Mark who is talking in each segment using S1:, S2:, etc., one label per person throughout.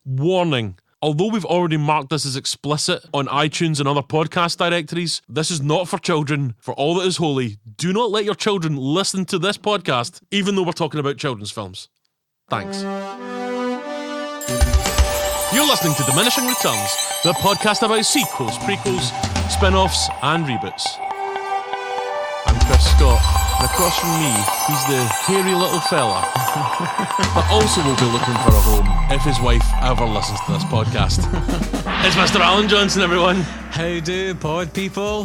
S1: Warning. Although we've already marked this as explicit on iTunes and other podcast directories, this is not for children. For all that is holy, do not let your children listen to this podcast, even though we're talking about children's films. Thanks. You're listening to Diminishing Returns, the podcast about sequels, prequels, spin-offs, and reboots. I'm Chris Scott, and across from me, he's the hairy little fella that also will be looking for a home if his wife ever listens to this podcast. It's Mr. Alan Johnson, everyone.
S2: How do pod people?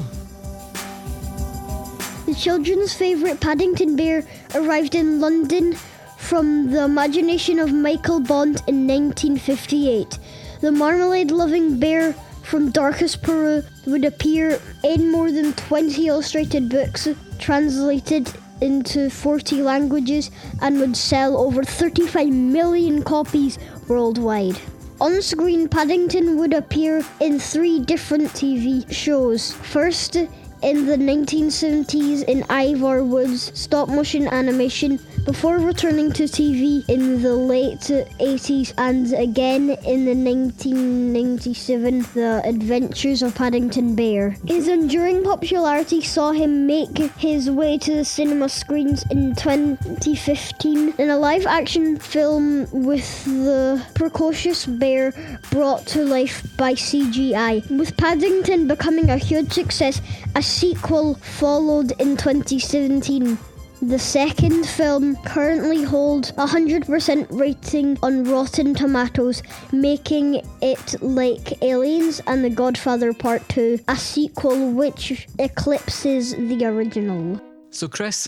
S3: The children's favourite Paddington bear arrived in London from the imagination of Michael Bond in 1958. The marmalade-loving bear from darkest Peru would appear in more than 20 illustrated books translated into 40 languages and would sell over 35 million copies worldwide. On screen, Paddington would appear in 3 different TV shows. First, in the 1970s in Ivor Wood's stop-motion animation, before returning to TV in the late 80s and again in the 1997 The Adventures of Paddington Bear. His enduring popularity saw him make his way to the cinema screens in 2015 in a live-action film with the precocious bear brought to life by CGI. With Paddington becoming a huge success, a sequel followed in 2017. The second film currently holds a 100% rating on Rotten Tomatoes, making it like Aliens and The Godfather Part 2, a sequel which eclipses the original.
S2: So Chris,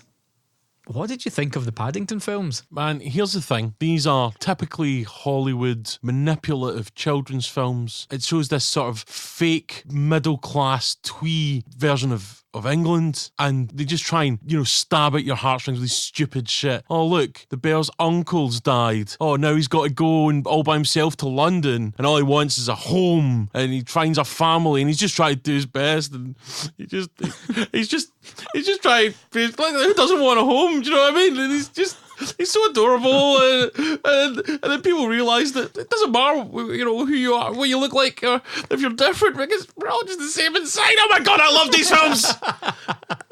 S2: what did you think of the Paddington films?
S1: Man, here's the thing. These are typically Hollywood manipulative children's films. It shows this sort of fake middle-class twee version of England, and they just try and, stab at your heartstrings with this stupid shit. Oh, look, the bear's uncle's died. Oh, now he's got to go and all by himself to London, and all he wants is a home, and he finds a family, and he's just trying to do his best, and he's just trying. Like, who doesn't want a home? Do you know what I mean? And he's so adorable, and then people realise that it doesn't matter, who you are, what you look like, or if you're different, because we're all just the same inside. Oh my God, I love these films.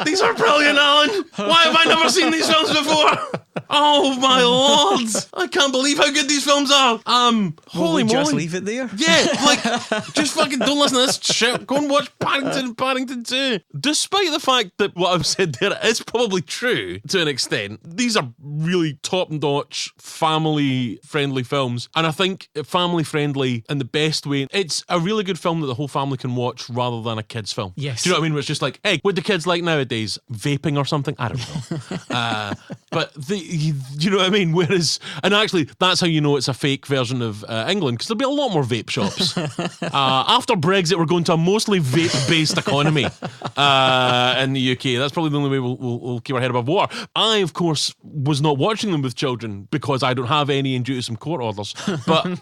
S1: These are brilliant, Alan. Why have I never seen these films before? Oh my Lord, I can't believe how good these films are. Holy moly.
S2: Just leave it there.
S1: Yeah, just fucking don't listen to this shit. Go and watch Paddington and Paddington 2. Despite the fact that what I've said there is probably true to an extent, these are really top-notch, family-friendly films. And I think family-friendly in the best way. It's a really good film that the whole family can watch rather than a kid's film.
S2: Yes.
S1: Do you know what I mean? Where it's just like, hey, what do kids like nowadays? Vaping or something? I don't know. But you know what I mean? Whereas, and actually, that's how you know it's a fake version of England, because there'll be a lot more vape shops. After Brexit, we're going to a mostly vape-based economy in the UK. That's probably the only way we'll keep our head above water. I, of course, was not watching them with children because I don't have any and due to some court orders. But,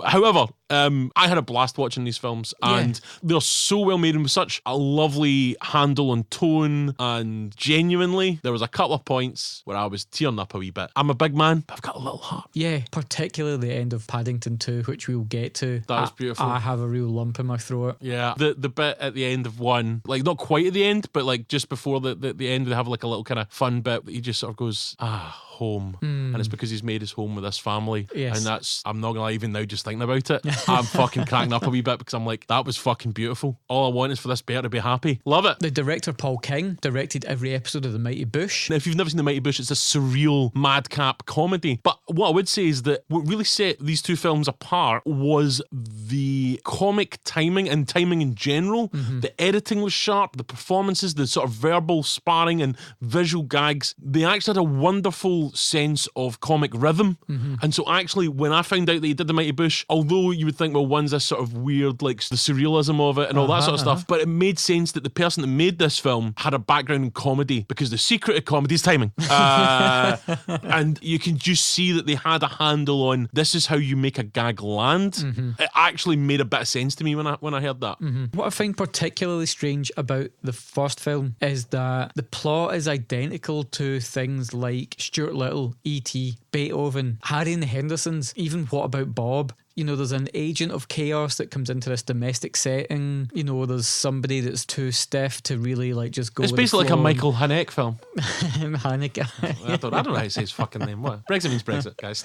S1: however, I had a blast watching these films, and they're so well made and with such a lovely handle on tone, and genuinely there was a couple of points where I was tearing up a wee bit. I'm a big man, but I've got a little heart.
S2: Yeah, particularly the end of Paddington 2, which we'll get to.
S1: That was beautiful.
S2: I have a real lump in my throat.
S1: Yeah, the bit at the end of 1, like not quite at the end, but like just before the end, they have like a little kind of fun bit that he just sort of goes, home. And it's because he's made his home with this family.
S2: Yes.
S1: And that's, I'm not gonna lie, even now just thinking about it, I'm fucking cracking up a wee bit, because I'm like, that was fucking beautiful. All I want is for this bear to be happy. Love it.
S2: The director Paul King directed every episode of The Mighty Boosh.
S1: Now, if you've never seen The Mighty Boosh, it's a surreal madcap comedy. But what I would say is that what really set these two films apart was the comic timing and timing in general. The editing was sharp, the performances, the sort of verbal sparring and visual gags, they actually had a wonderful sense of comic rhythm. And so actually, when I found out that he did The Mighty Boosh, although you would think, well, one's this sort of weird, like the surrealism of it and all that sort of stuff, but it made sense that the person that made this film had a background in comedy, because the secret of comedy is timing. And you can just see that they had a handle on, this is how you make a gag land. It actually made a bit of sense to me when I heard that.
S2: What I find particularly strange about the first film is that the plot is identical to things like Stuart Little, E.T., Beethoven, Harry and the Hendersons, even What About Bob? You know, there's an agent of chaos that comes into this domestic setting. You know, there's somebody that's too stiff to really like just go.
S1: It's
S2: with the
S1: basically like a
S2: flow.
S1: Michael Haneke film.
S2: Haneke.
S1: I don't know how to say his fucking name. What? Brexit means Brexit, guys.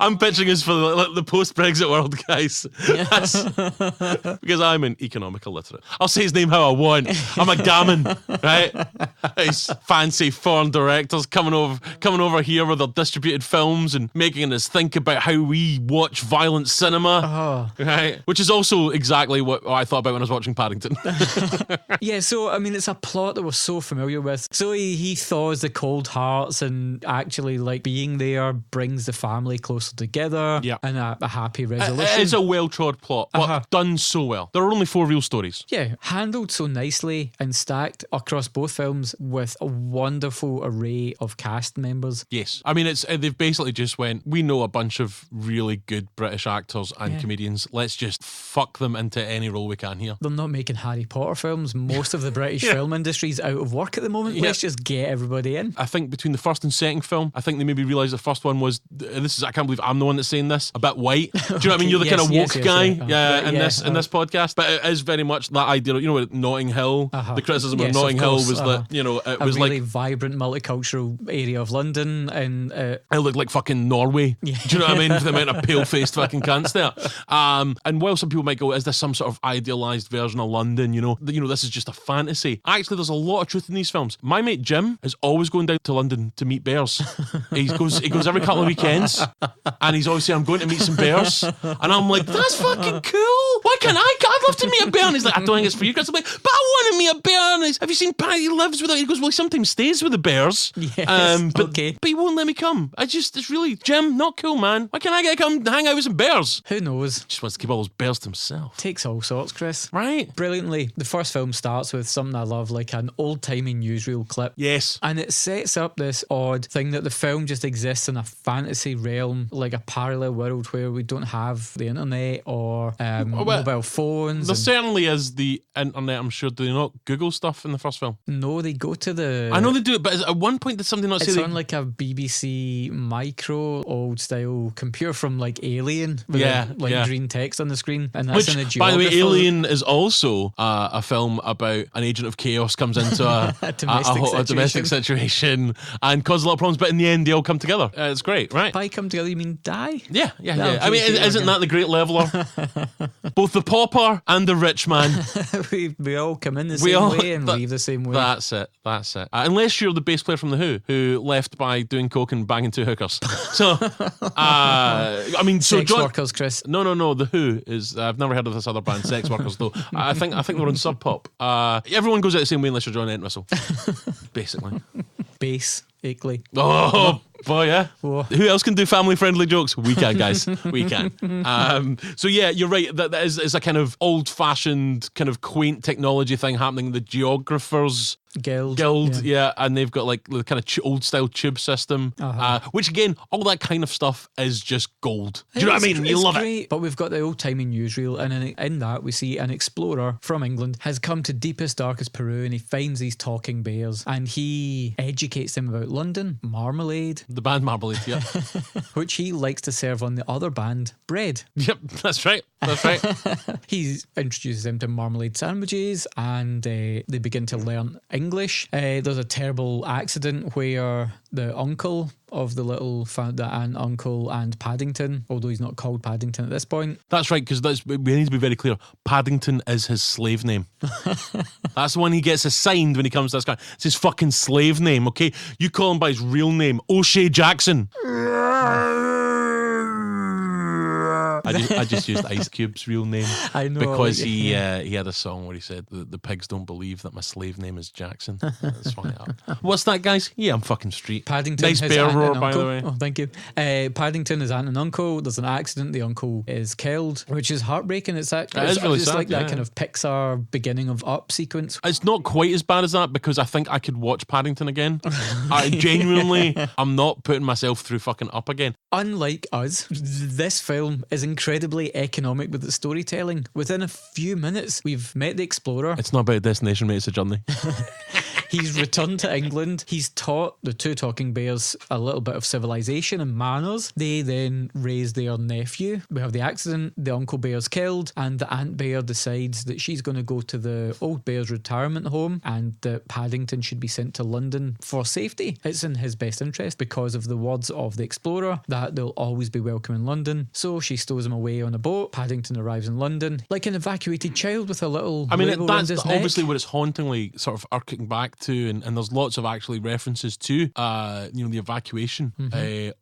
S1: I'm pitching us for the post-Brexit world, guys. Yes. Because I'm an economical literate. I'll say his name how I want. I'm a gammon, right? These fancy foreign directors coming over here with their distributed films and making us think about how we watch violent cinema, right? Which is also exactly what I thought about when I was watching Paddington.
S2: Yeah, so I mean, it's a plot that we're so familiar with. So he thaws the cold hearts, and actually, like, being there brings the family closer together, and a happy resolution.
S1: It's a well-trod plot, but done so well. There are only 4 real stories.
S2: Yeah, handled so nicely and stacked across both films with a wonderful array of cast members.
S1: Yes. I mean, they've basically just went, we know a bunch of really good British actors and comedians. Let's just fuck them into any role we can here.
S2: They're not making Harry Potter films. Most of the British film industry's out of work at the moment. Let's just get everybody in.
S1: I think between the first and second film, I think they maybe realised the first one was, I can't believe I'm the one that's saying this, a bit white. Do you know what I mean? You're the kind of woke guy in this podcast. But it is very much that idea of, you know, with Notting Hill, the criticism of Notting Hill was that, you know, it was
S2: really
S1: like
S2: vibrant multicultural area of London, and it
S1: looked like fucking Norway. Do you know what I mean? For the amount of pale-faced fucking cunts there. And while some people might go, is this some sort of idealised version of London? You know, this is just a fantasy. Actually, there's a lot of truth in these films. My mate Jim is always going down to London to meet bears. He goes every couple of weekends, and he's always saying, I'm going to meet some bears. And I'm like, that's fucking cool. Why can't I? I'd love to meet a bear. And he's like, I don't think it's for you, Chris. I'm like, but I want to meet a bear. And have you seen Patty? He lives with it. He goes, well, he sometimes stays with the bears.
S2: Yes,
S1: but he won't let me come. It's really, Jim, not cool, man. Why can't I get to come hang out with some bears?
S2: Who knows?
S1: Just wants to keep all those bears to himself.
S2: Takes all sorts, Chris.
S1: Right.
S2: Brilliantly. The first film starts with something I love, like an old-timey newsreel clip.
S1: Yes.
S2: And it sets up this odd thing that the film just exists in a fantasy realm, like a parallel world where we don't have the internet or mobile phones.
S1: There certainly is the internet, I'm sure. Do they not Google stuff in the first film?
S2: No, they go to the...
S1: I know they do it, but at one point did somebody not say...
S2: It's on like a BBC Micro old-style computer from like Alien with green text on the screen, and that's in a geographer.
S1: By the way, Alien is also a film about an agent of chaos comes into a domestic situation and causes a lot of problems, but in the end they all come together. It's great, right?
S2: By come together, you mean die?
S1: Yeah. I mean, isn't that the great leveler? Both the pauper and the rich man.
S2: we all come in the same way and leave the same way.
S1: That's it. Unless you're the bass player from The Who who left by doing coke and banging 2 hookers. So, I mean, so
S2: Sex Workers, Chris.
S1: No. The Who is. I've never heard of this other band, Sex Workers, though. I think they're on Sub Pop. Everyone goes out the same way unless you're John Entwistle, basically.
S2: Bass. Akeley.
S1: Oh boy, yeah.
S2: Whoa.
S1: Who else can do family-friendly jokes? We can, guys. We can. So yeah, you're right. That is a kind of old-fashioned, kind of quaint technology thing happening. The Geographers Guild, yeah, and they've got like the kind of old-style tube system, which again, all that kind of stuff is just gold. Do you know what I mean? You love it.
S2: But we've got the old-timey newsreel, and in that we see an explorer from England has come to deepest, darkest Peru, and he finds these talking bears, and he educates them about London, marmalade.
S1: The band Marmalade, yeah.
S2: Which he likes to serve on the other band, bread.
S1: Yep, that's right.
S2: He introduces them to marmalade sandwiches, and they begin to learn English. There's a terrible accident where the uncle of the aunt, uncle, and Paddington, although he's not called Paddington at this point.
S1: That's right, because we need to be very clear. Paddington is his slave name. That's the one he gets assigned when he comes to this guy. It's his fucking slave name, okay? You call him by his real name, O'Shea Jackson. I just used Ice Cube's real name.
S2: I know.
S1: Because he had a song where he said, the pigs don't believe that my slave name is Jackson. That's funny. What's that, guys? Yeah, I'm fucking street.
S2: Paddington,
S1: nice
S2: his
S1: bear
S2: aunt
S1: roar,
S2: and
S1: by the
S2: uncle.
S1: way.
S2: Oh, thank you. Paddington, his aunt and uncle. There's an accident. The uncle is killed, which is heartbreaking. It's
S1: really sad,
S2: like that kind of Pixar beginning of Up sequence.
S1: It's not quite as bad as that, because I think I could watch Paddington again. I genuinely, I'm not putting myself through fucking Up again.
S2: Unlike us, this film is incredible. incredibly economic with the storytelling. Within a few minutes, we've met the explorer.
S1: It's not about a destination, mate, it's a journey.
S2: He's returned to England. He's taught the two talking bears a little bit of civilization and manners. They then raise their nephew. We have the accident, the uncle bear's killed, and the aunt bear decides that she's going to go to the old bear's retirement home and that Paddington should be sent to London for safety. It's in his best interest because of the words of the explorer that they'll always be welcome in London. So she stows him away on a boat. Paddington arrives in London like an evacuated child with a little label around his neck.
S1: Obviously what it's hauntingly sort of arcing back to, and there's lots of actually references to the evacuation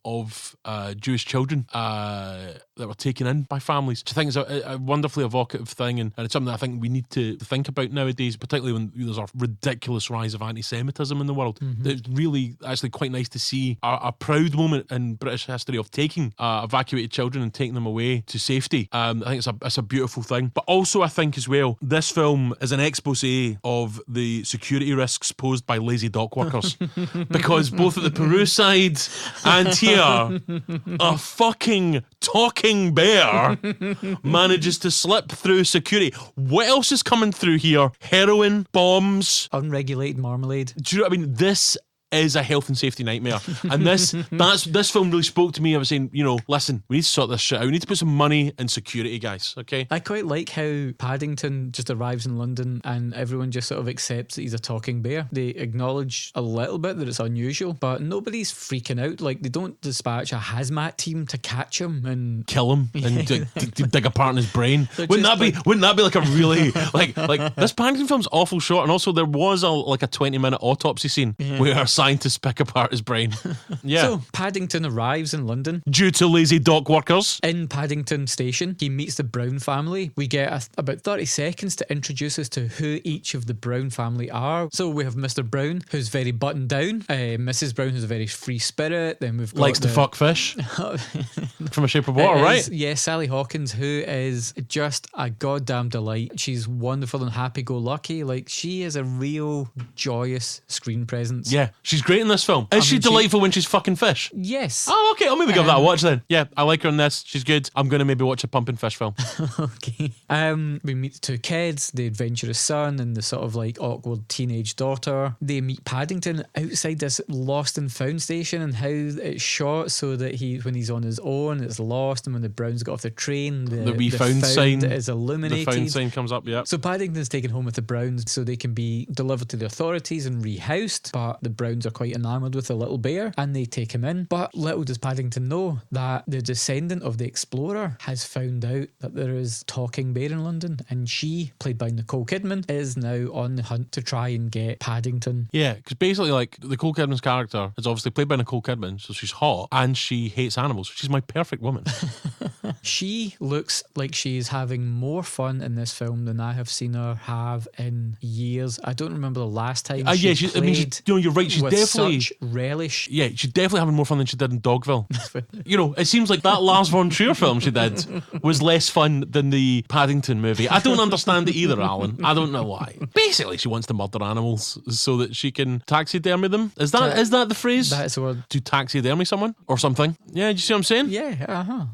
S1: of Jewish children that were taken in by families, which I think is a wonderfully evocative thing, and it's something that I think we need to think about nowadays, particularly when there's a ridiculous rise of anti-Semitism in the world. It's really actually quite nice to see a proud moment in British history of taking evacuated children and taking them away to safety. I think it's a beautiful thing. But also I think as well, this film is an expose of the security risks posed by lazy dock workers. Because both at the Peru side and here, a fucking talking bear manages to slip through security. What else is coming through here? Heroin, bombs,
S2: unregulated marmalade.
S1: Do you know what I mean? This is a health and safety nightmare, and this film really spoke to me. I was saying, listen, we need to sort this shit out. We need to put some money in security, guys. Okay.
S2: I quite like how Paddington just arrives in London and everyone just sort of accepts that he's a talking bear. They acknowledge a little bit that it's unusual, but nobody's freaking out. Like, they don't dispatch a hazmat team to catch him and
S1: kill him and dig apart in his brain. Wouldn't that be like a really like this Paddington film's awful short, and also there was a 20-minute autopsy scene where scientists pick apart his brain. Yeah.
S2: So Paddington arrives in London
S1: due to lazy dock workers.
S2: In Paddington Station, he meets the Brown family. We get about 30 seconds to introduce us to who each of the Brown family are. So we have Mr. Brown, who's very buttoned down. Mrs. Brown, who's a very free spirit. Then we've got
S1: likes to fuck fish from A Shape of Water, right?
S2: Yeah, Sally Hawkins, who is just a goddamn delight. She's wonderful and happy-go-lucky. Like, she is a real joyous screen presence.
S1: Yeah. She's great in this film. Is she delightful when she's fucking fish?
S2: Yes.
S1: Oh, okay. I'll maybe give that a watch then. Yeah, I like her in this. She's good. I'm going to maybe watch a pumping fish film.
S2: Okay. We meet the two kids, the adventurous son and the sort of like awkward teenage daughter. They meet Paddington outside this lost and found station, and how it's shot so that when he's on his own, it's lost, and when the Browns got off the train, the found sign is illuminated.
S1: The found sign comes up, yeah.
S2: So Paddington's taken home with the Browns so they can be delivered to the authorities and rehoused, but the Browns are quite enamoured with the little bear and they take him in. But little does Paddington know that the descendant of the explorer has found out that there is talking bear in London, and she, played by Nicole Kidman, is now on the hunt to try and get Paddington.
S1: Yeah, because basically like Nicole Kidman's character is obviously played by Nicole Kidman, so she's hot and she hates animals. She's my perfect woman.
S2: She looks like she's having more fun in this film than I have seen her have in years. I don't remember the last time
S1: you're right, she's
S2: with
S1: definitely
S2: such relish.
S1: Yeah, she's definitely having more fun than she did in Dogville. It seems like that Lars von Trier film she did was less fun than the Paddington movie. I don't understand it either, Alan. I don't know why. Basically, she wants to murder animals so that she can taxidermy them. Is that the phrase?
S2: That's the word.
S1: To taxidermy someone or something. Yeah, do you see what I'm saying?
S2: Yeah,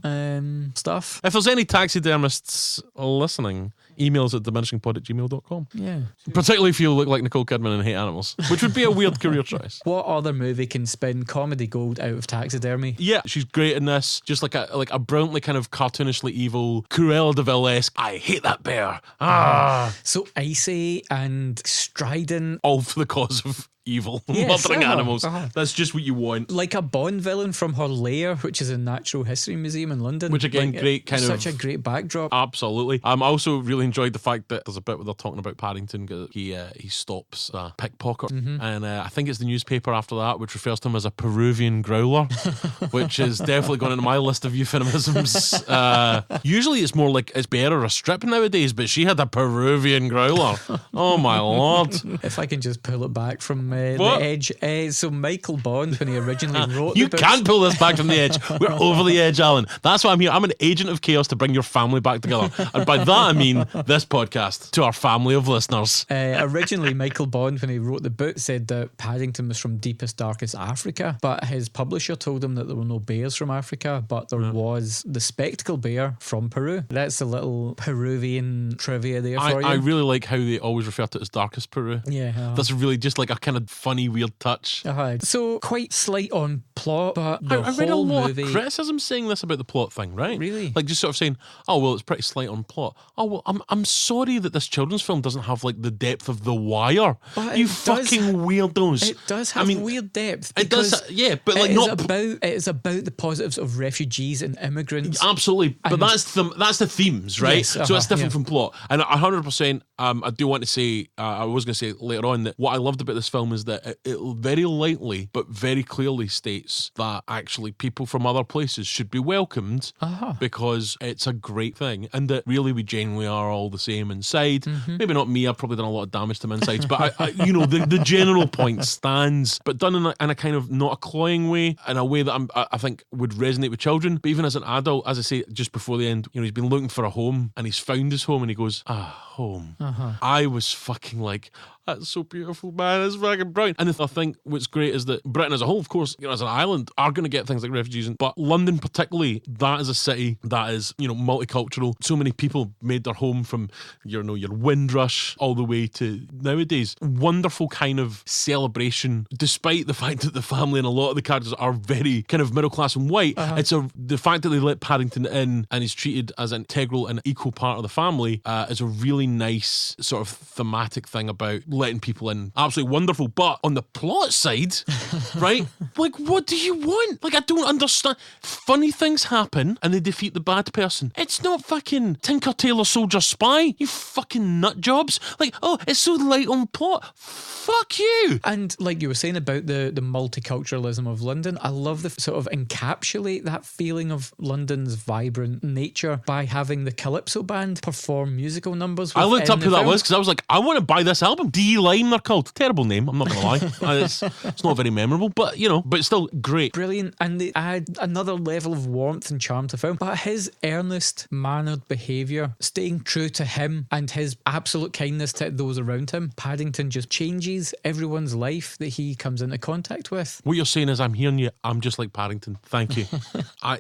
S2: stuff.
S1: If there's any taxidermists listening, emails at diminishingpod@gmail.com.
S2: Yeah.
S1: Particularly if you look like Nicole Kidman and hate animals, which would be a weird career choice.
S2: What other movie can spin comedy gold out of taxidermy?
S1: Yeah, she's great in this. Just like a brilliantly kind of cartoonishly evil, Cruella de Vil-esque, I hate that bear.
S2: So icy and strident.
S1: All for the cause of evil, murdering animals. That's just what you want.
S2: Like a Bond villain from her lair, which is a Natural History Museum in London.
S1: Which again, great kind
S2: such a great backdrop.
S1: Absolutely. I also really enjoyed the fact that there's a bit where they're talking about Paddington. He stops a pickpocket, and I think it's the newspaper after that which refers to him as a Peruvian growler, which is definitely going into my list of euphemisms. Usually it's more like it's bear or a strip nowadays, but she had a Peruvian growler. Oh my lord.
S2: If I can just pull it back from the edge. So Michael Bond, when he originally wrote
S1: You can't pull this back from the edge. We're over the edge, Alan. That's why I'm here. I'm an agent of chaos to bring your family back together. And by that I mean this podcast to our family of listeners.
S2: Originally, Michael Bond, when he wrote the book, said that Paddington was from deepest, darkest Africa, but his publisher told him that there were no bears from Africa, but there was the spectacle bear from Peru. That's a little Peruvian trivia there for you.
S1: I really like how they always refer to it as darkest Peru.
S2: Yeah.
S1: That's really just like a kind of funny, weird touch.
S2: So quite slight on plot, but the
S1: I read a
S2: whole
S1: lot
S2: movie...
S1: of criticism saying this about the plot thing, right?
S2: Really?
S1: Like just sort of saying, oh, well, it's pretty slight on plot. Oh, well, I'm sorry that this children's film doesn't have like the depth of The Wire.
S2: But
S1: You fucking weirdos.
S2: It does have weird depth.
S1: It does, yeah, but like
S2: it is about the positives of refugees and immigrants.
S1: Absolutely, but that's the themes, right?
S2: Yes,
S1: so it's different from plot. And 100%, I do want to say, I was going to say later on that what I loved about this film is that it very lightly but very clearly states that actually people from other places should be welcomed because it's a great thing, and that really we genuinely are all the same inside. Maybe not me, I've probably done a lot of damage to my insides, but I the general point stands, but done in a kind of not a cloying way, in a way that I think would resonate with children. But even as an adult, as I say just before the end, he's been looking for a home and he's found his home and he goes, home. I was fucking like, that's so beautiful, man. It's fucking brilliant. And I think what's great is that Britain as a whole, of course, as an island, are going to get things like refugees. But London particularly, that is a city that is, multicultural. So many people made their home from, your Windrush all the way to nowadays. Wonderful kind of celebration, despite the fact that the family and a lot of the characters are very kind of middle class and white. It's the fact that they let Paddington in and he's treated as an integral and equal part of the family is a really nice sort of thematic thing about letting people in. Absolutely wonderful. But on the plot side, right? Like, what do you want? Like, I don't understand. Funny things happen and they defeat the bad person. It's not fucking Tinker Tailor Soldier Spy, you fucking nut jobs. Like, oh, it's so light on plot. Fuck you.
S2: And like you were saying about the multiculturalism of London, I love the sort of encapsulate that feeling of London's vibrant nature by having the Calypso band perform musical numbers.
S1: I looked up who that was because I was like, I want to buy this album. D-Lime, they're called. Terrible name, I'm not going to lie. It's not very memorable, but but it's still great.
S2: Brilliant. And they add another level of warmth and charm to the film. But his earnest, mannered behaviour, staying true to him and his absolute kindness to those around him, Paddington just changes everyone's life that he comes into contact with.
S1: What you're saying is, I'm hearing you, I'm just like Paddington. Thank you. I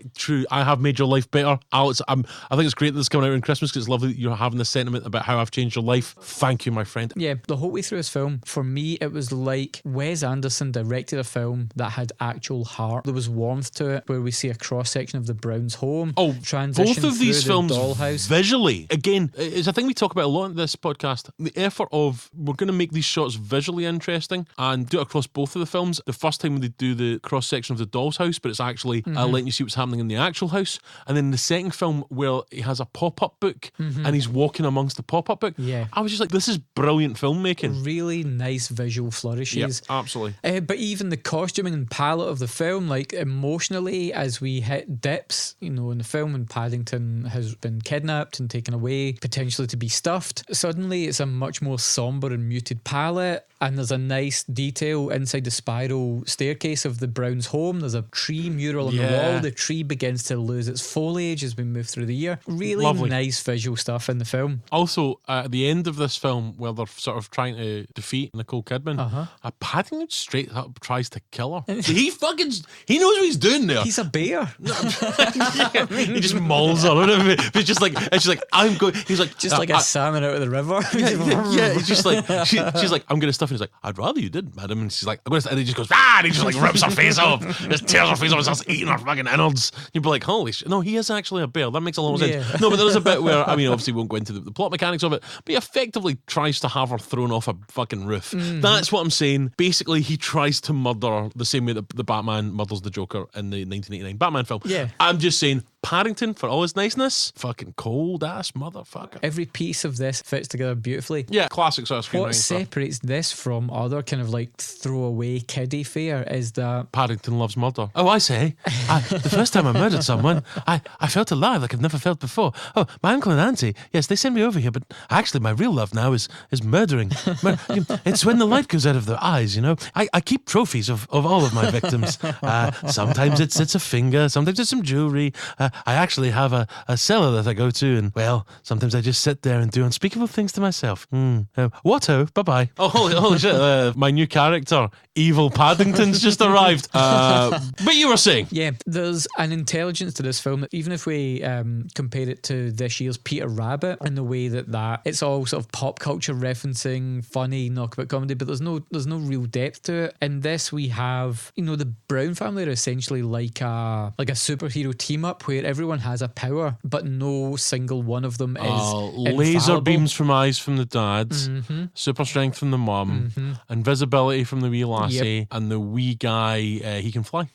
S1: have made your life better. Alex, I think it's great that it's coming out in Christmas because it's lovely that you're having this sentiment about how I've changed your life. Thank you, my friend.
S2: Yeah, the whole way through this film, for me, it was like Wes Anderson directed a film that had actual heart. There was warmth to it, where we see a cross-section of the Browns' home.
S1: Oh,
S2: transition
S1: both of these films
S2: dollhouse.
S1: Visually, again, it's a thing we talk about a lot in this podcast. The effort of, we're going to make these shots visually interesting and do it across both of the films. The first time they do the cross-section of the doll's house, but it's actually letting you see what's happening in the actual house. And then the second film where he has a pop-up book and he's walking amongst the pop-up book.
S2: Yeah.
S1: I was just like, this is brilliant filmmaking.
S2: Really nice visual flourishes.
S1: Yep, absolutely.
S2: But even the costuming and palette of the film, like emotionally, as we hit dips, in the film when Paddington has been kidnapped and taken away, potentially to be stuffed, suddenly it's a much more somber and muted palette. And there's a nice detail inside the spiral staircase of the Browns' home. There's a tree mural on the wall. The tree begins to lose its foliage as we move through the year. Really
S1: lovely.
S2: Nice visual stuff in the film.
S1: Also, at the end of this film, where they're sort of trying to defeat Nicole Kidman, Paddington straight up tries to kill her. He knows what he's doing there.
S2: He's a bear.
S1: He just mauls her. It's just like, I'm going. He's like,
S2: just like a salmon out of the river.
S1: Yeah. He's just like, she's like, I'm going to stuff. And he's like, I'd rather you did, madam. And she's like, I'm going to, and he just goes, and he just like rips her face off, just tears her face off and starts eating her fucking innards. You'd be like, holy shit. No, he is actually a bear. That makes a lot of sense. No, but there is a bit where, obviously we won't go into the plot mechanics of it, but he effectively tries to have her thrown off a fucking roof. That's what I'm saying. Basically, he tries to murder her the same way that the Batman murders the Joker in the 1989 Batman film.
S2: Yeah.
S1: I'm just saying, Paddington, for all his niceness, fucking cold ass motherfucker.
S2: Every piece of this fits together beautifully.
S1: Yeah, classic sort of screenwriting.
S2: What separates this from other kind of like throwaway kiddie fare is that
S1: Paddington loves murder. Oh, I say, the first time I murdered someone, I felt alive like I've never felt before. Oh, my uncle and auntie, yes, they sent me over here, but actually my real love now is murdering. It's when the light goes out of their eyes, I keep trophies of all of my victims. Sometimes it's a finger, sometimes it's some jewelry. I actually have a cellar that I go to, and, well, sometimes I just sit there and do unspeakable things to myself. Watto, bye-bye. Oh, holy shit, my new character, Evil Paddington's just arrived. But you were saying?
S2: Yeah, there's an intelligence to this film that even if we compare it to this year's Peter Rabbit in the way that it's all sort of pop culture referencing, funny, knockabout comedy, but there's no real depth to it. In this, we have, the Brown family are essentially like a superhero team up where everyone has a power, but no single one of them is
S1: laser
S2: infallible.
S1: beams from eyes from the dads, super strength from the mum, invisibility from the wee lassie, and the wee guy, he can fly.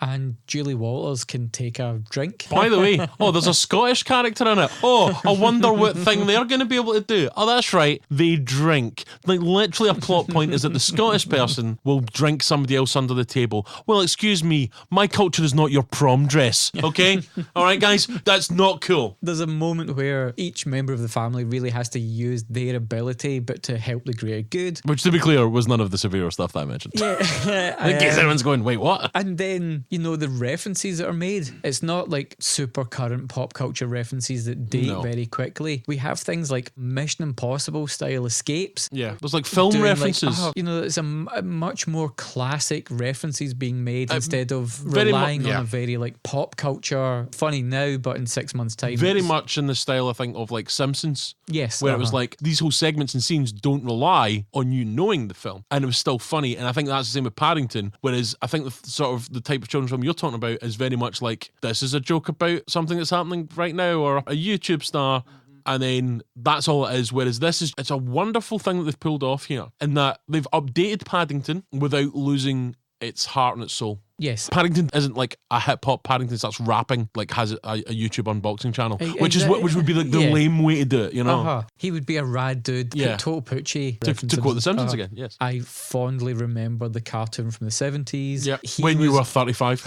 S2: And Julie Walters can take a drink.
S1: By the way, there's a Scottish character in it. I wonder what thing they're going to be able to do. Oh, that's right, they drink. Like, literally a plot point is that the Scottish person will drink somebody else under the table. Well, excuse me, my culture is not your prom dress, okay? All right, guys, that's not cool.
S2: There's a moment where each member of the family really has to use their ability, but to help the greater good.
S1: Which, to be clear, was none of the severe stuff that I mentioned.
S2: Yeah.
S1: In case anyone's going, wait, what?
S2: And then, the references that are made, it's not like super current pop culture references that date very quickly. We have things like Mission Impossible style escapes.
S1: Yeah, there's like film references.
S2: It's a much more classic references being made instead of relying on a very like pop culture, funny now, but in 6 months' time.
S1: Very much in the style, I think, of like Simpsons.
S2: Yes.
S1: Where it was like, these whole segments and scenes don't rely on you knowing the film. And it was still funny. And I think that's the same with Paddington. Whereas I think the type of children's film you're talking about is very much like, this is a joke about something that's happening right now, or a YouTube star. And then that's all it is. Whereas it's a wonderful thing that they've pulled off here, in that they've updated Paddington without losing its heart and its soul.
S2: Yes.
S1: Paddington isn't like a hip hop Paddington starts rapping, like has a YouTube unboxing channel, which would be like the lame way to do it,
S2: He would be a rad dude.
S1: Yeah.
S2: Total Poochie.
S1: To quote The Simpsons again, yes.
S2: I fondly remember the cartoon from the 70s.
S1: Yeah. When you were 35.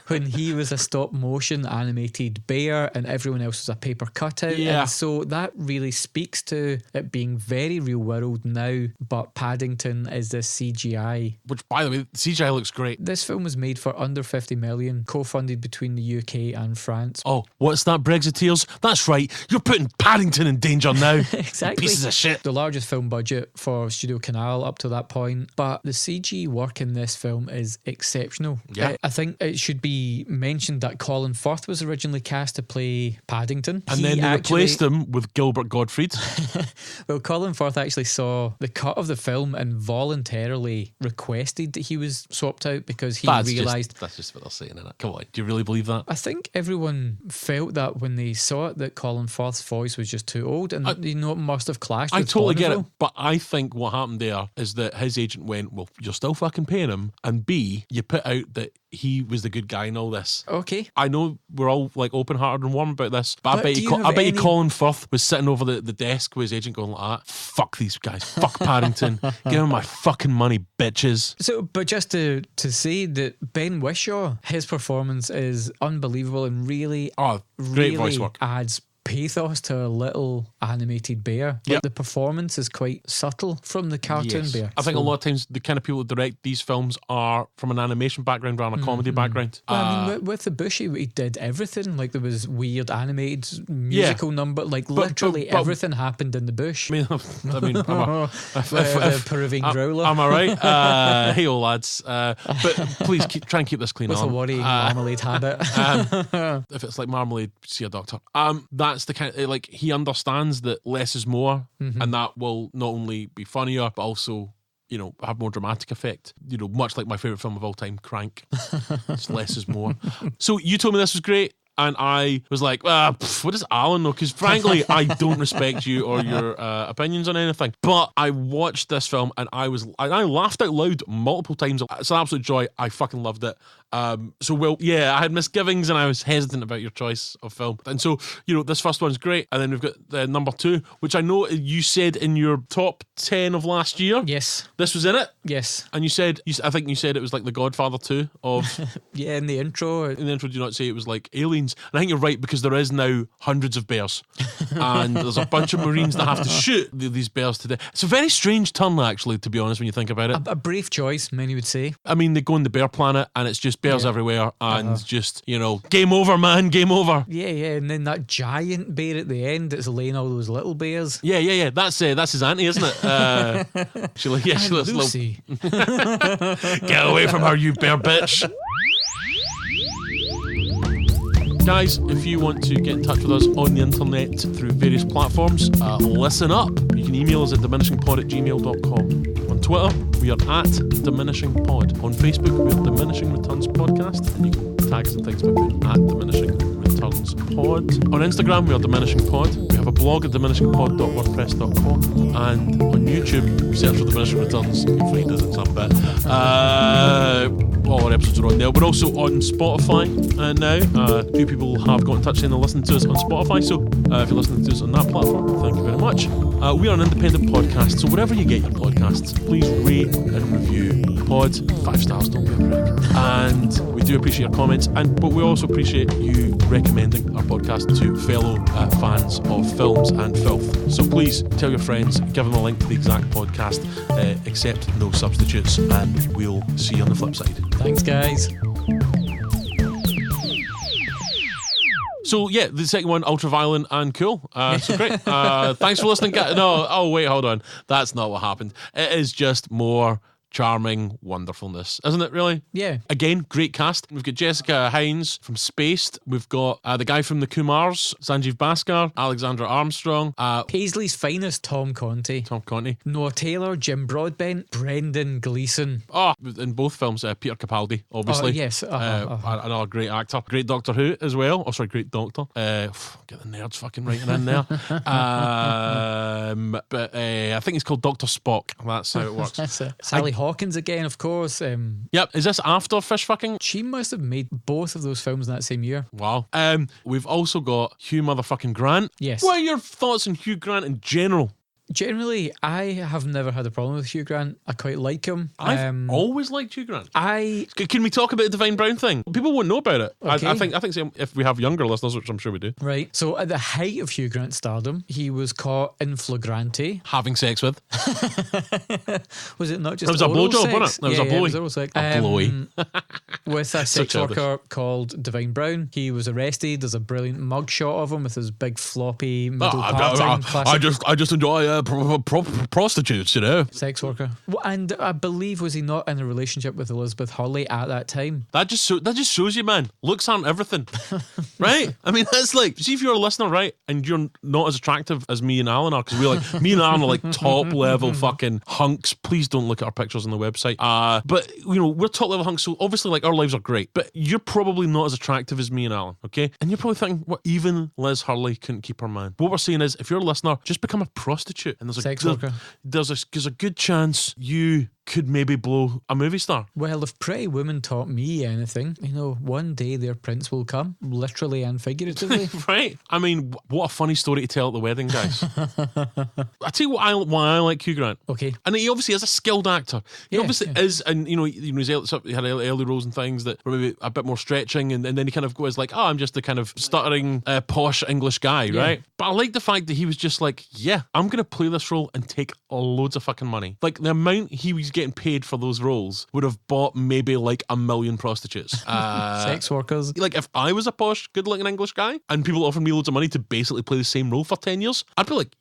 S2: When he was a stop motion animated bear and everyone else was a paper cutout.
S1: Yeah.
S2: And so that really speaks to it being very real world now, but Paddington is this CGI.
S1: Which, by the way, CGI looks great.
S2: This film was made for under 50 million, co-funded between the UK and France.
S1: Oh, what's that, Brexiteers? That's right, you're putting Paddington in danger now.
S2: Exactly.
S1: Pieces of shit.
S2: The largest film budget for Studio Canal up to that point, but the CG work in this film is exceptional.
S1: Yeah.
S2: I think it should be mentioned that Colin Firth was originally cast to play Paddington.
S1: And then they replaced him with Gilbert Gottfried.
S2: Well, Colin Firth actually saw the cut of the film and voluntarily requested that he was swapped out because he realised...
S1: That's just what they're saying, isn't it? Come on, do you really believe that?
S2: I think everyone felt that when they saw it, that Colin Firth's voice was just too old, and it must have clashed with
S1: I totally get
S2: Bonneville.
S1: it, but I think what happened there is that his agent went, well, you're still fucking paying him, and B, you put out that he was the good guy in all this.
S2: Okay.
S1: I know we're all like open-hearted and warm about this, but I bet
S2: you
S1: Colin Firth was sitting over the desk with his agent going like that. Fuck these guys. Fuck Paddington. Give him my fucking money, bitches.
S2: So, but just to say that Ben Whishaw, his performance is unbelievable and really,
S1: great voice work.
S2: Adds pathos to a little animated bear.
S1: Yep.
S2: But the performance is quite subtle from the cartoon bear.
S1: I think a lot of times the kind of people that direct these films are from an animation background rather than a comedy background.
S2: Well, I mean, with the Bushy, he did everything. Like, there was weird animated musical number. Like, literally everything happened in the bush.
S1: I mean,
S2: the Peruvian growler.
S1: Am I right? Hey, old lads. But please try and keep this clean
S2: with
S1: on.
S2: a worrying marmalade habit.
S1: If it's like marmalade, see a doctor. That's the kind of, like, he understands that less is more, and that will not only be funnier, but also, you know, have more dramatic effect. You know, much like my favourite film of all time, Crank. It's less is more. So you told me this was great, and I was like, what does Alan know? Because frankly, I don't respect you or your opinions on anything. But I watched this film and I laughed out loud multiple times. It's an absolute joy. I fucking loved it. I had misgivings and I was hesitant about your choice of film. And so, you know, this first one's great. And then we've got number 2, which I know you said in your top 10 of last year.
S2: Yes.
S1: This was in it?
S2: Yes.
S1: And I think you said it was like The Godfather 2 of...
S2: Yeah, in the intro.
S1: In the intro, do you not say it was like Aliens? And I think you're right, because there is now hundreds of bears. And there's a bunch of Marines that have to shoot these bears to death. It's a very strange turn, actually, to be honest, when you think about it.
S2: A brave choice, many would say.
S1: I mean, they go on the bear planet and it's just just bears everywhere and just, game over, man, game over.
S2: Yeah, and then that giant bear at the end that's laying all those little bears.
S1: Yeah. That's his auntie, isn't it? She looks
S2: Lucy.
S1: Get away from her, you bear bitch. Guys, if you want to get in touch with us on the internet through various platforms, listen up. You can email us at diminishingpod@gmail.com. On Twitter, we are at diminishingpod. On Facebook, we are Diminishing Returns Podcast, and you can tag us and things with me at Diminishing Returns Pod. On Instagram, we are Diminishing Pod. We have a blog at diminishingpod.wordpress.com, and on YouTube, search for Diminishing Returns. You'll find us in some bit. All our episodes are on there. We're also on Spotify now. Two people have got in touch saying they're listening to us on Spotify, so if you're listening to us on that platform, thank you very much. We are an independent podcast, so wherever you get your podcasts, please rate and review the pod. 5 stars, don't be a prick. And we do appreciate your comments, but we also appreciate you recommending our podcast to fellow fans of films and filth. So please tell your friends, give them a link to the exact podcast, accept no substitutes, and we'll see you on the flip side.
S2: Thanks, guys.
S1: So yeah, the second one, ultra violent and cool. So great. Thanks for listening. Wait, hold on. That's not what happened. It is just more charming wonderfulness, isn't it, really?
S2: Yeah.
S1: Again, great cast. We've got Jessica Hines from Spaced. We've got the guy from the Kumars, Sanjeev Bhaskar, Alexandra Armstrong.
S2: Paisley's Finest, Tom Conti. Noah Taylor, Jim Broadbent, Brendan Gleeson.
S1: Oh, in both films, Peter Capaldi, obviously.
S2: Yes.
S1: Another great actor. Great Doctor Who as well. Oh, sorry, great Doctor. Get the nerds fucking writing in there. But I think he's called Dr. Spock. That's how it works.
S2: That's it. Sally Hawkins again, of course.
S1: Yep. Is this after Fish Fucking?
S2: She must have made both of those films in that same year.
S1: Wow. We've also got Hugh motherfucking Grant.
S2: Yes.
S1: What are your thoughts on Hugh Grant in general?
S2: Generally, I have never had a problem with Hugh Grant. I quite like him.
S1: I've always liked Hugh Grant.
S2: Can
S1: we talk about the Divine Brown thing? People won't know about it.
S2: Okay.
S1: I think if we have younger listeners, which I'm sure we do.
S2: Right. So at the height of Hugh Grant's stardom, he was caught in flagrante.
S1: Having sex with.
S2: Was it not just
S1: It was a blowjob, wasn't it? It was a blowy.
S2: It was oral sex.
S1: A blowy.
S2: With a sex worker called Divine Brown. He was arrested. There's a brilliant mugshot of him with his big floppy middle parting.
S1: I just enjoy prostitutes,
S2: sex worker. And I believe, was he not in a relationship with Elizabeth Hurley at that time?
S1: That just shows you, man, looks aren't everything. Right? I mean, that's like, see if you're a listener, right, and you're not as attractive as me and Alan are, because me and Alan are like top level fucking hunks. Please don't look at our pictures on the website. But we're top level hunks, so obviously like our lives are great, but you're probably not as attractive as me and Alan, okay? And you're probably thinking, what, even Liz Hurley couldn't keep her man. What we're saying is, if you're a listener, just become a prostitute, and there's a good chance you could maybe blow a movie star.
S2: Well, if Pretty Woman taught me anything, one day their prince will come, literally and figuratively.
S1: Right? I mean, what a funny story to tell at the wedding, guys. I tell you why I like Hugh Grant.
S2: Okay.
S1: And he obviously is a skilled actor. He obviously is, and he had early roles and things that were maybe a bit more stretching, and then he kind of goes like, I'm just a kind of stuttering, posh English guy, right? But I like the fact that he was just like, I'm going to play this role and take loads of fucking money. Like, the amount he was getting paid for those roles would have bought maybe like 1 million prostitutes.
S2: Sex workers.
S1: Like, if I was a posh, good-looking English guy and people offered me loads of money to basically play the same role for 10 years, I'd be like,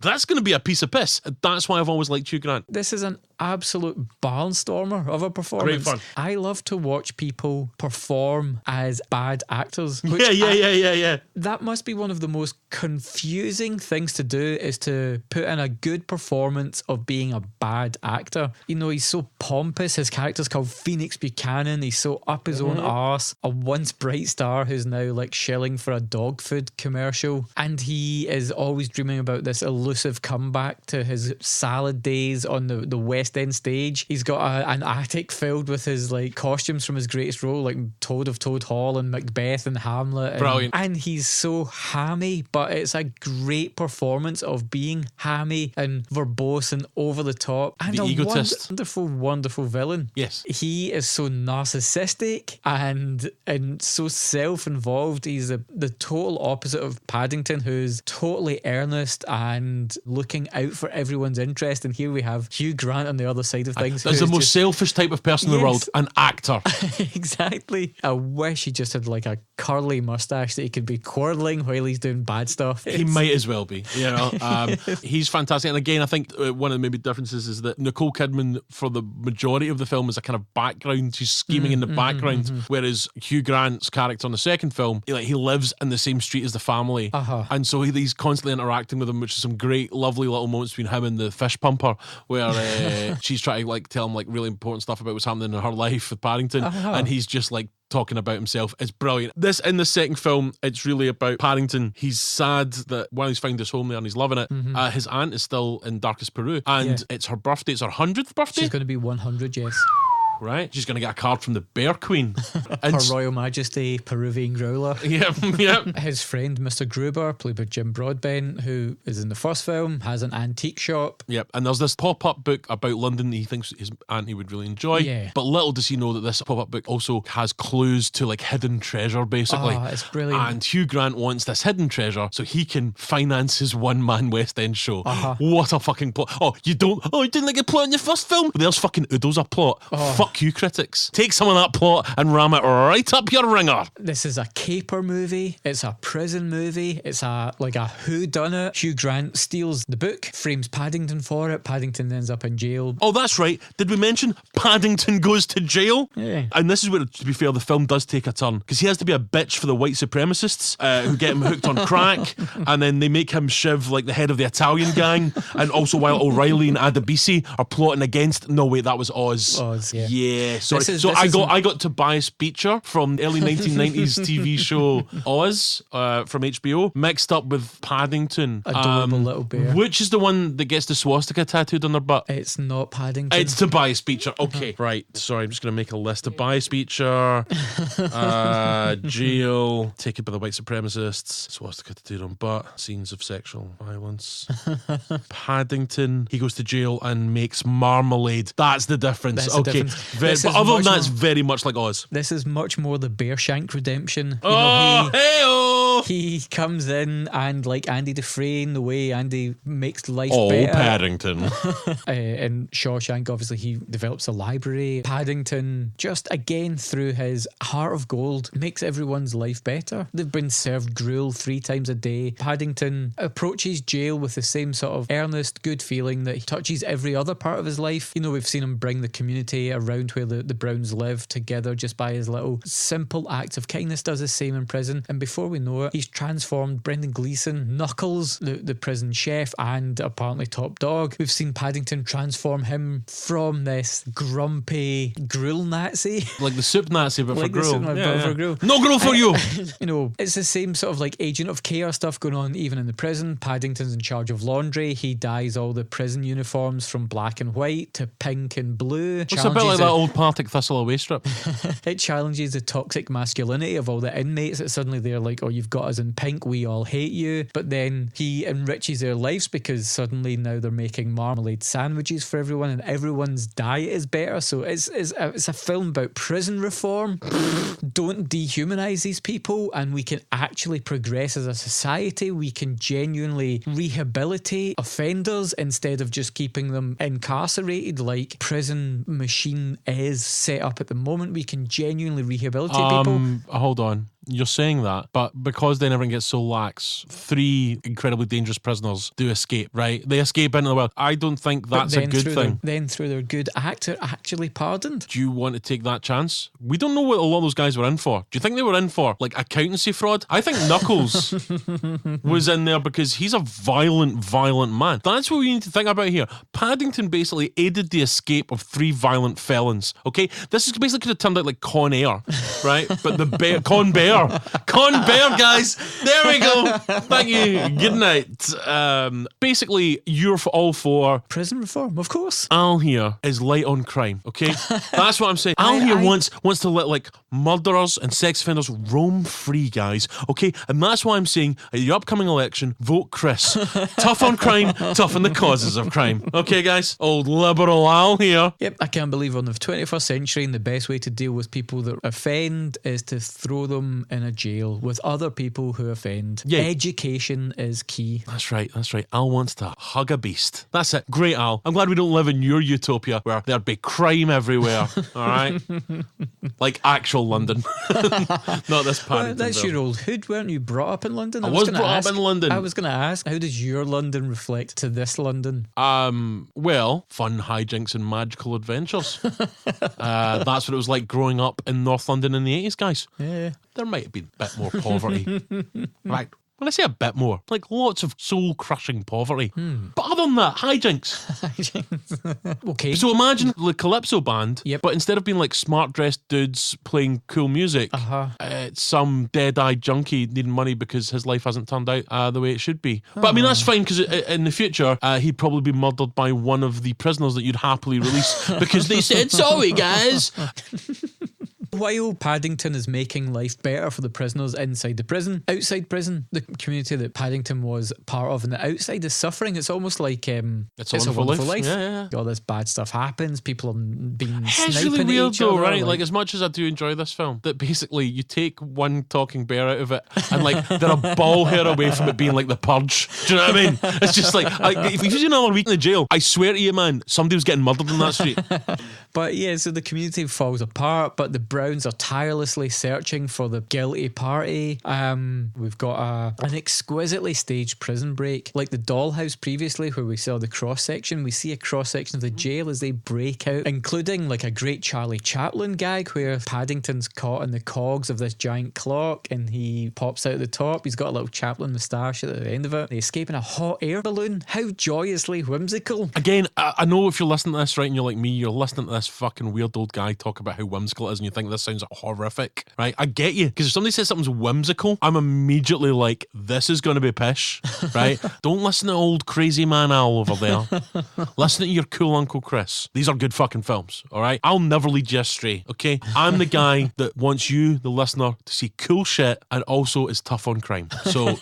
S1: that's going to be a piece of piss. That's why I've always liked Hugh Grant.
S2: This is an absolute barnstormer of a performance.
S1: Great fun.
S2: I love to watch people perform as bad actors.
S1: Yeah.
S2: That must be one of the most confusing things to do, is to put in a good performance of being a bad actor. He's so pompous. His character's called Phoenix Buchanan. He's so up his own arse. A once bright star who's now like shilling for a dog food commercial. And he is always dreaming about this elusive comeback to his salad days on the West End stage. He's got an attic filled with his like costumes from his greatest role, like Toad of Toad Hall and Macbeth and Hamlet.
S1: Brilliant.
S2: And he's so hammy, but it's a great performance of being hammy and verbose and over the top. And
S1: the egotist.
S2: wonderful, wonderful villain.
S1: Yes.
S2: He is so narcissistic and so self-involved. He's the total opposite of Paddington, who's totally earnest and looking out for everyone's interest. And here we have Hugh Grant on the other side of things.
S1: That's the most selfish type of person in the world, an actor.
S2: Exactly. I wish he just had like a curly mustache that he could be quarrelling while he's doing bad stuff.
S1: He might as well be, you know. He's fantastic. And again, I think one of the maybe differences is that Nicole Kidman, for the majority of the film, is a kind of background. She's scheming in the background, whereas Hugh Grant's character in the second film, he lives in the same street as the family. And so he's constantly interacting with them, which is some great, lovely little moments between him and the fish pumper, where she's trying to like tell him like really important stuff about what's happening in her life with Paddington, and he's just like talking about himself. It's brilliant. In the second film, it's really about Paddington. He's sad that while he's found his home there and he's loving it, his aunt is still in darkest Peru, and it's her birthday. It's her 100th birthday.
S2: She's going to be 100, yes.
S1: Right? She's going to get a card from the Bear Queen.
S2: Her Royal Majesty Peruvian growler.
S1: Yep.
S2: His friend, Mr. Gruber, played by Jim Broadbent, who is in the first film, has an antique shop.
S1: Yep. And there's this pop-up book about London that he thinks his auntie would really enjoy.
S2: Yeah.
S1: But little does he know that this pop-up book also has clues to like hidden treasure, basically.
S2: Oh, it's brilliant.
S1: And Hugh Grant wants this hidden treasure so he can finance his one-man West End show. What a fucking plot. You didn't like a plot in your first film? There's fucking oodles of plot. Fuck you, critics. Take some of that plot and ram it right up your ringer.
S2: This is a caper movie. It's a prison movie. It's a whodunit. Hugh Grant steals the book, frames Paddington for it. Paddington ends up in jail.
S1: Oh, that's right. Did we mention Paddington goes to jail?
S2: Yeah.
S1: And this is where, to be fair, the film does take a turn, because he has to be a bitch for the white supremacists who get him hooked on crack, and then they make him shiv like the head of the Italian gang, and also while O'Reilly and Adebisi are plotting against... No, wait, that was Oz. Yeah, sorry. I got Tobias Beecher from the early 1990s TV show Oz from HBO mixed up with Paddington.
S2: Adorable little bear.
S1: Which is the one that gets the swastika tattooed on their butt?
S2: It's not Paddington.
S1: It's Tobias Beecher. Okay, right. Sorry, I'm just going to make a list. Tobias Beecher, jail, taken by the white supremacists, swastika tattooed on butt, scenes of sexual violence. Paddington, he goes to jail and makes marmalade. That's the difference.
S2: That's the difference.
S1: But other than that, it's very much like Oz.
S2: This is much more the Bearshank redemption. He comes in and like Andy Dufresne, the way Andy makes life better.
S1: Paddington.
S2: In Shawshank, obviously, he develops a library. Paddington, just again through his heart of gold, makes everyone's life better. They've been served gruel 3 times a day. Paddington approaches jail with the same sort of earnest, good feeling that he touches every other part of his life. We've seen him bring the community around where the Browns live together just by his little simple acts of kindness. Does the same in prison, and before we know it, he's transformed Brendan Gleeson, Knuckles, the prison chef, and apparently top dog. We've seen Paddington transform him from this grumpy gruel Nazi,
S1: like the soup Nazi but for gruel.
S2: For gruel.
S1: No gruel for you.
S2: It's the same sort of like agent of chaos stuff going on even in the prison. Paddington's in charge of laundry. He dyes all the prison uniforms from black and white to pink and blue.
S1: It's a bit like that old Partick Thistle Away strip.
S2: It challenges the toxic masculinity of all the inmates. That suddenly they're like, you've got us in pink, we all hate you. But then he enriches their lives because suddenly now they're making marmalade sandwiches for everyone and everyone's diet is better. So it's a film about prison reform. Don't dehumanize these people, and we can actually progress as a society. We can genuinely rehabilitate offenders instead of just keeping them incarcerated like prison machine is set up at the moment. We can genuinely rehabilitate people.
S1: Hold on. You're saying that, but because then everyone gets so lax, 3 incredibly dangerous prisoners do escape, right? They escape into the world. I don't think that's a good thing.
S2: Then through their good act, they're actually pardoned.
S1: Do you want to take that chance? We don't know what a lot of those guys were in for. Do you think they were in for, like, accountancy fraud? I think Knuckles was in there because he's a violent man. That's what we need to think about here. Paddington basically aided the escape of 3 violent felons, okay? This is basically could have turned out like Con Air, right? But the Con Bear bear. Con bear, guys. There we go. Thank you. Good night. Basically, you're all for
S2: prison reform, of course.
S1: Al here is light on crime, okay? That's what I'm saying. Al here wants to let like murderers and sex offenders roam free, guys, okay? And that's why I'm saying at your upcoming election, vote Chris. Tough on crime, tough on the causes of crime. Okay, guys? Old liberal Al here.
S2: Yep, I can't believe we're in the 21st century and the best way to deal with people that offend is to throw them in a jail with other people who offend.
S1: Yeah.
S2: Education is key.
S1: That's right. Al wants to hug a beast. That's it. Great, Al. I'm glad we don't live in your utopia where there'd be crime everywhere. All right? Like actual London. Not this Paddington.
S2: That's your old hood. Weren't you brought up in London?
S1: I was brought up in London.
S2: I was going to ask, how does your London reflect to this London?
S1: Well, fun hijinks and magical adventures. That's what it was like growing up in North London in the 80s, guys.
S2: Yeah.
S1: There might have been a bit more poverty. Right. When I say a bit more, like lots of soul-crushing poverty. But other than that, hijinks.
S2: Okay.
S1: So imagine the Calypso band,
S2: Yep.
S1: but instead of being like smart-dressed dudes playing cool music, it's some dead-eyed junkie needing money because his life hasn't turned out the way it should be. But I mean, that's fine because in the future, he'd probably be murdered by one of the prisoners that you'd happily release because they said, sorry, guys.
S2: While Paddington is making life better for the prisoners inside the prison, outside prison, the community that Paddington was part of and the outside is suffering. It's almost like
S1: It's a Wonderful Life. Yeah.
S2: All this bad stuff happens. People are being
S1: It's
S2: sniping
S1: really weird
S2: at each
S1: though,
S2: other,
S1: right? Like as much as I do enjoy this film, that basically you take one talking bear out of it and like they're a ball hair away from it being like the Purge. Do you know what I mean? It's just like if you see another week in the jail, I swear to you, man, somebody was getting murdered in that street.
S2: But yeah, so the community falls apart, but the Browns are tirelessly searching for the guilty party. We've got an exquisitely staged prison break, like the dollhouse previously, where we saw the cross section. We see a cross section of the jail as they break out, including like a great Charlie Chaplin gag where Paddington's caught in the cogs of this giant clock and he pops out the top. He's got a little Chaplin moustache at the end of it. They escape in a hot air balloon. How joyously whimsical.
S1: Again, I know if you're listening to this, right, and you're like me, you're listening to this fucking weird old guy talk about how whimsical it is and you think this sounds horrific, right? I get you, because if somebody says something's whimsical, I'm immediately like, this is going to be pish, right? Don't listen to old crazy man Al over there. Listen to your cool Uncle Chris. These are good fucking films, all right? I'll never lead you astray, okay? I'm the guy that wants you, the listener, to see cool shit and also is tough on crime. So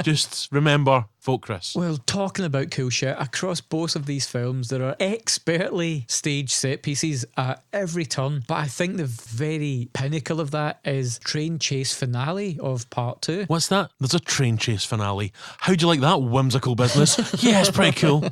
S1: just remember, vote Chris.
S2: Well, talking about cool shit, across both of these films, there are expertly staged set pieces at every turn. But I think the very pinnacle of that is train chase finale of part 2.
S1: What's that? There's a train chase finale. How'd you like that whimsical business? Yes, pretty cool.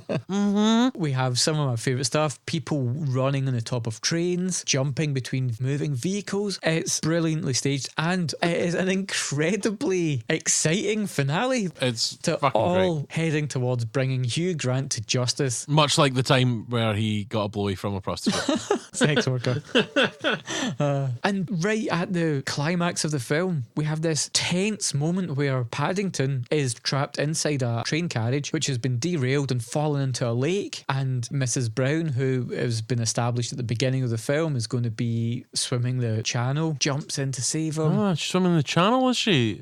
S2: We have some of my favourite stuff. People running on the top of trains, jumping between moving vehicles. It's brilliantly staged and it is an incredibly exciting finale.
S1: It's
S2: to
S1: fucking
S2: all
S1: great.
S2: heading towards bringing Hugh Grant to justice.
S1: Much like the time where he got a blowy from a prostitute.
S2: Sex worker. And right at the climax of the film, we have this tense moment where Paddington is trapped inside a train carriage which has been derailed and fallen into a lake, and Mrs. Brown, who has been established at the beginning of the film is going to be swimming the channel, jumps in to save him.
S1: Oh, she's swimming the channel, is she?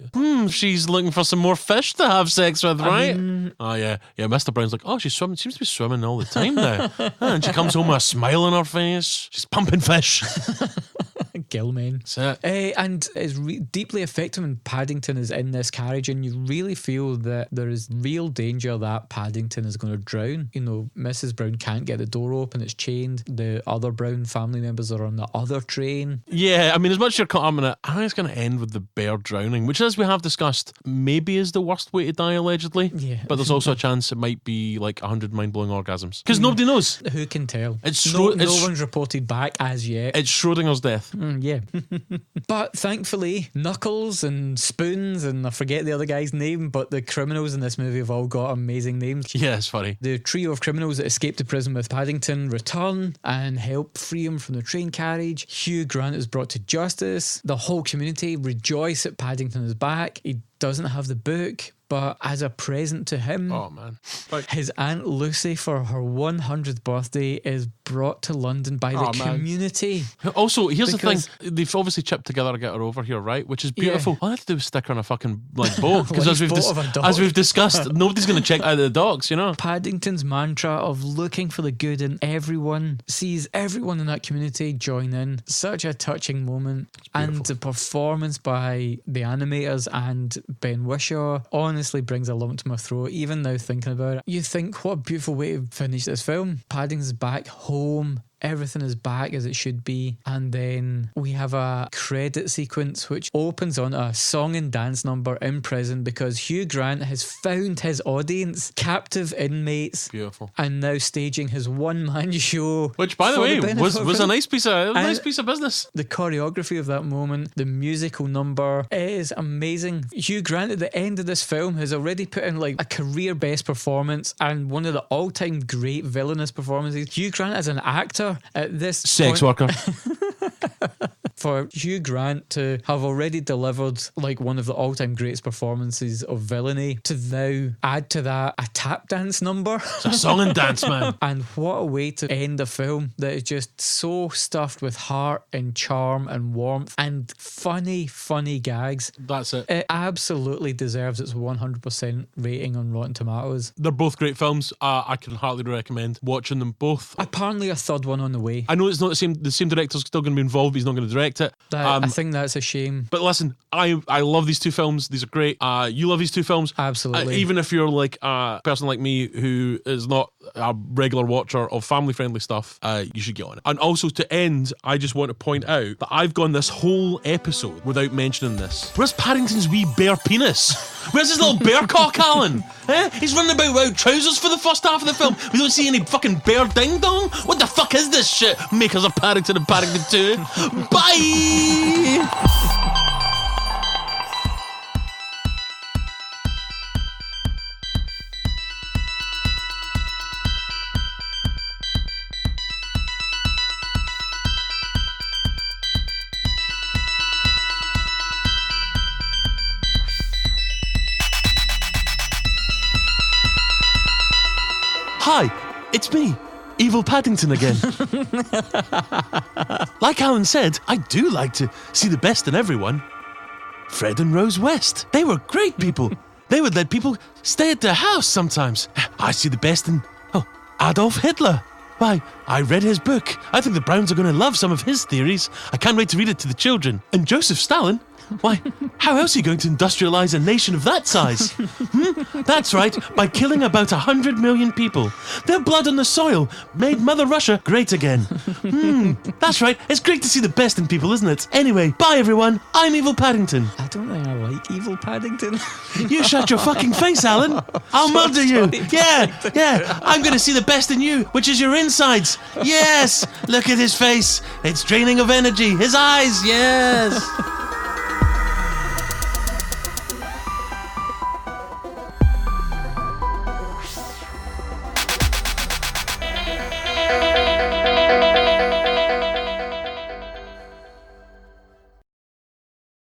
S1: She's looking for some more fish to have sex with, right? Oh, yeah. Yeah, Mr. Brown's like, oh, she's swimming. Seems to be swimming all the time now. And she comes home with a smile on her face. She's pumping fish.
S2: Gilman.
S1: That's it.
S2: And it's deeply effective when Paddington is in this carriage, and you really feel that there is real danger that Paddington is going to drown. You know, Mrs. Brown can't get the door open, it's chained. The other Brown family members are on the other train.
S1: Yeah, I mean, as much as you're caught up in it, I think it's going to end with the bear drowning, which, as we have discussed, maybe is the worst way to die, allegedly.
S2: Yeah.
S1: But there's also a chance it might be like 100 mind-blowing orgasms. Because nobody knows.
S2: Who can tell?
S1: No
S2: one's reported back as yet.
S1: It's Schrodinger's death.
S2: Yeah. But thankfully, Knuckles and Spoons, and I forget the other guy's name, but the criminals in this movie have all got amazing names.
S1: Yeah, it's funny.
S2: The trio of criminals that escaped the prison with Paddington return and help free him from the train carriage. Hugh Grant is brought to justice. The whole community rejoice that Paddington is back. He doesn't have the book, but as a present to him,
S1: Oh, man.
S2: his Aunt Lucy for her 100th birthday is brought to London by the community.
S1: Also, here's the thing. They've obviously chipped together to get her over here, right? Which is beautiful. All I have to do is stick her on a fucking boat. Because as we've discussed, nobody's going to check out the docks, you know?
S2: Paddington's mantra of looking for the good in everyone sees everyone in that community join in. Such a touching moment. And the performance by the animators and Ben Whishaw honestly brings a lump to my throat, even now thinking about it. You think, what a beautiful way to finish this film. Paddington's back home. Everything is back as it should be. And then we have a credit sequence which opens on a song and dance number in prison because Hugh Grant has found his audience, captive inmates.
S1: Beautiful.
S2: And now staging his one-man show.
S1: Which, by the way, was a nice piece of business.
S2: The choreography of that moment, the musical number, it is amazing. Hugh Grant at the end of this film has already put in like a career best performance and one of the all-time great villainous performances. Hugh Grant as an actor at this
S1: sex worker.
S2: For Hugh Grant to have already delivered like one of the all-time greatest performances of villainy, to now add to that a tap dance number.
S1: It's a song and dance, man.
S2: And what a way to end a film that is just so stuffed with heart and charm and warmth and funny gags.
S1: That's it.
S2: It absolutely deserves its 100% rating on Rotten Tomatoes.
S1: They're both great films. I can heartily recommend watching them both.
S2: Apparently a third one on the way.
S1: I know it's not the same director's still going to be involved, but he's not going to direct it.
S2: I think that's a shame.
S1: But listen, I love these two films. These are great. You love these two films.
S2: Absolutely.
S1: Even if you're like a person like me who is not a regular watcher of family-friendly stuff, you should get on it. And also to end, I just want to point out that I've gone this whole episode without mentioning this. Where's Paddington's wee bear penis? Where's his little bear cock, Alan? He's running about without trousers for the first half of the film. We don't see any fucking bear ding-dong. What the fuck is this shit? Makers of Paddington and Paddington 2. Bye! Hi, it's me, Evil Paddington again. Like Alan said, I do like to see the best in everyone. Fred and Rose West, they were great people. They would let people stay at their house sometimes. I see the best in, Adolf Hitler. Why, I read his book. I think the Browns are going to love some of his theories. I can't wait to read it to the children. And Joseph Stalin? Why, how else are you going to industrialize a nation of that size? That's right, by killing about 100 million people. Their blood on the soil made Mother Russia great again. That's right, it's great to see the best in people, isn't it? Anyway, bye everyone, I'm Evil Paddington.
S2: I don't think I like Evil Paddington.
S1: You shut your fucking face, Alan. I'll murder you. Yeah, I'm going to see the best in you, which is your insides. Yes, look at his face. It's draining of energy. His eyes, yes.